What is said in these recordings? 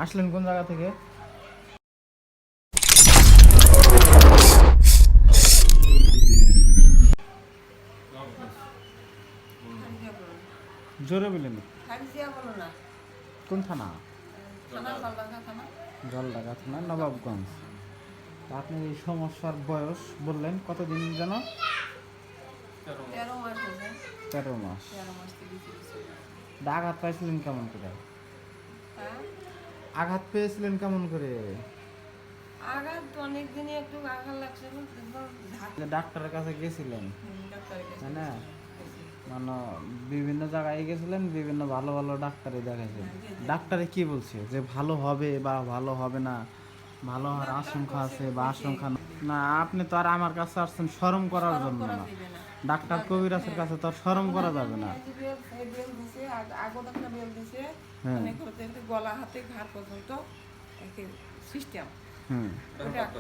আসলেন কোন জায়গা থেকে? জোরে বলেন। কোন থানা? জলঢাকা থানা, নবাবগঞ্জ। তা আপনি এই সমস্যার বয়স বললেন কতদিন যেন? 13 মাস। আঘাত পাইছিলেন কেমন করে? আঘাত পেয়েছিলেন কেমন করে? আঘাত অনেক দিনই একটু আঘাত লাগছে, ডাক্তারের কাছে গেছিলেন? ডাক্তারের কাছে তাই না? মানে বিভিন্ন জায়গায় গেছিলেন, বিভিন্ন ভালো ভালো ডাক্তারে দেখাইছেন। ডাক্তারে কি বলছে যে ভালো হবে বা ভালো হবে না, ভালো হওয়ার আশঙ্কা আছে বা আশঙ্কা না? আপনি তো আর আমার কাছে আসছেন শরম করার জন্য না। ডাক্তার কবিরাজের কাছে তো আর শরম করা যাবে না। হ্যাঁ। গলা হাতে ঘাট পর্যন্ত সিস্টেম,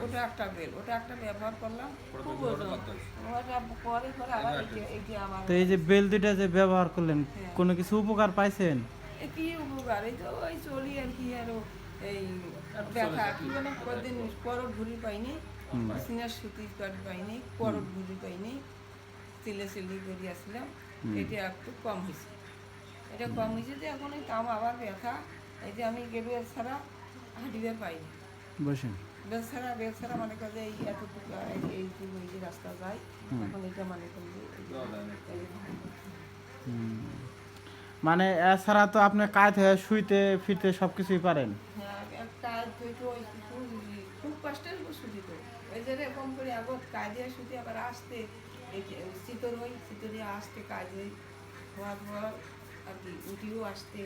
ওটা একটা বেল, ওটা একটা ব্যবহার করলাম, খুব ওজন। পরে পরে আবার এই যে আমার তো এই যে বেল দুইটা যে ব্যবহার করলেন, কোনো কিছু উপকার পাইছেন? কি উপকার, এই তো ওই চলি আর কি, আরো এই ব্যথা কি মানে কদিন করট ঘুরি পাইনি, সিনার সুতি কাট পাইনি, করট ঘুরি পাইনি, সিলি করে আসলাম, এটা একটু কম হয়েছে। এটা কম হয়েছে যে এখন এই কাম আবার ব্যথা, এই যে আমি বেল ছাড়া হাঁটিতে পাইনি। বসেন। বেল ছাড়া মনে করে এই এতটুকু এই যে রাস্তা যায়, এখন এটা মনে করি মানে এছাড়া তো আপনি কাজ হয়ে শুইতে ফিরতে সব কিছুই পারেন? খুব কষ্টের সুতি তো ওই যে এরকম করে আগত কাজে সুতি আবার আসতে শীতল হই, শীতলে আসতে কাজ হই, হওয়ার পর আর কি উঠিও আসতে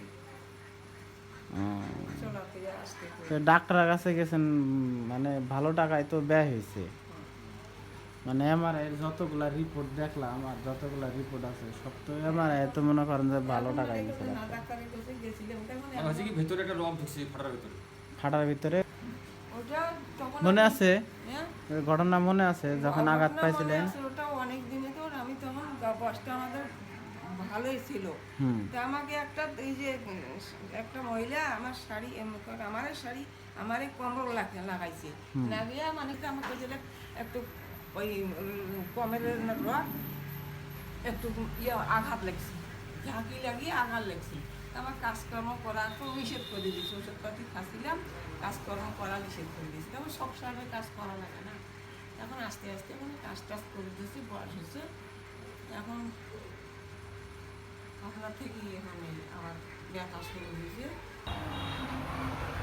চলাফেরা আসতে। ডাক্তারের কাছে গেছেন, মানে ভালো টাকায় তো ব্যয় হয়েছে। মানে এমআরআই যতগুলা রিপোর্ট দেখলাম আর যতগুলা রিপোর্ট আছে সব তো এমআরআই তো মনে করেন যে ভালো টাকায় গেছে। ভিতরে একটা রক ঢুকছে ফাটার ভিতরে মনে আছে ঘটনা? মনে আছে যখন আঘাত পাইছিলেন? ওটাও অনেক দিনে, তো আমি তখন বয়সটা আমাদের ভালোই ছিল। তা আমাকে একটা এই যে একটা মহিলা আমার শাড়ি, আমারে শাড়ি আমারে কম্বল লাগাইছে, লাগিয়ে মানে আমাকে যেটা একটু ওই কমের রক একটু আঘাত লাগছে, ঝাঁকি লাগিয়ে আঘাত লাগছে। আমার কাজকর্ম করা তো নিষেধ করে দিয়েছি, ওষুধপাতি খাচ্ছিলাম, কাজকর্ম করা নিষেধ করে দিয়েছি। তখন সব সময় কাজ করা লাগে না, এখন আস্তে আস্তে এখন কাজ টাজ করে দিয়েছি, বয়স হয়েছে এখন। আপনার থেকে এখানে আমার ব্যথা শুরু হয়েছে।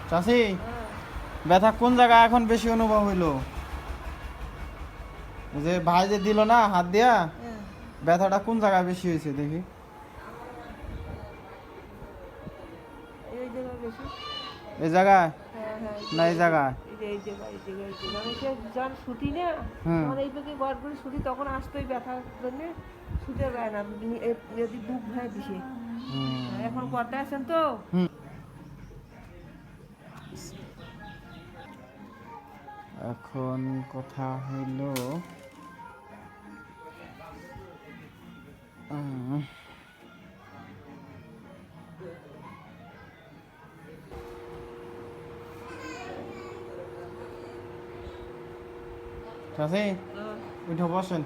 চাষি, ব্যথা কোন জায়গায় এখন বেশি অনুভব হইলো? যে ভাই যে দিল না হাত দিয়া, ব্যথাটা কোন জায়গায় বেশি হয়েছে দেখি? এই জায়গায় না এই জায়গায়? যার ছুটি না, এই দিকে গড় করে ছুটি, তখন আসতোই ব্যথার জন্য ছুটে যায় না, যদি বুক ভাই দিছে। এখন কটা আছেন তো? এখন কথা হইল চাষি, উঠে বসেন।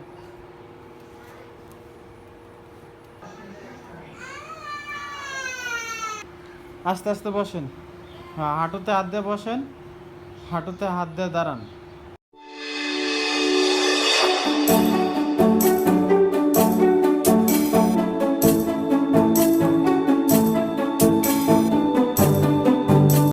আস্তে আস্তে বসেন। হ্যাঁ, হাঁটুতে হাত দিয়ে বসেন, হাঁটুতে হাত দিয়ে দাঁড়ান।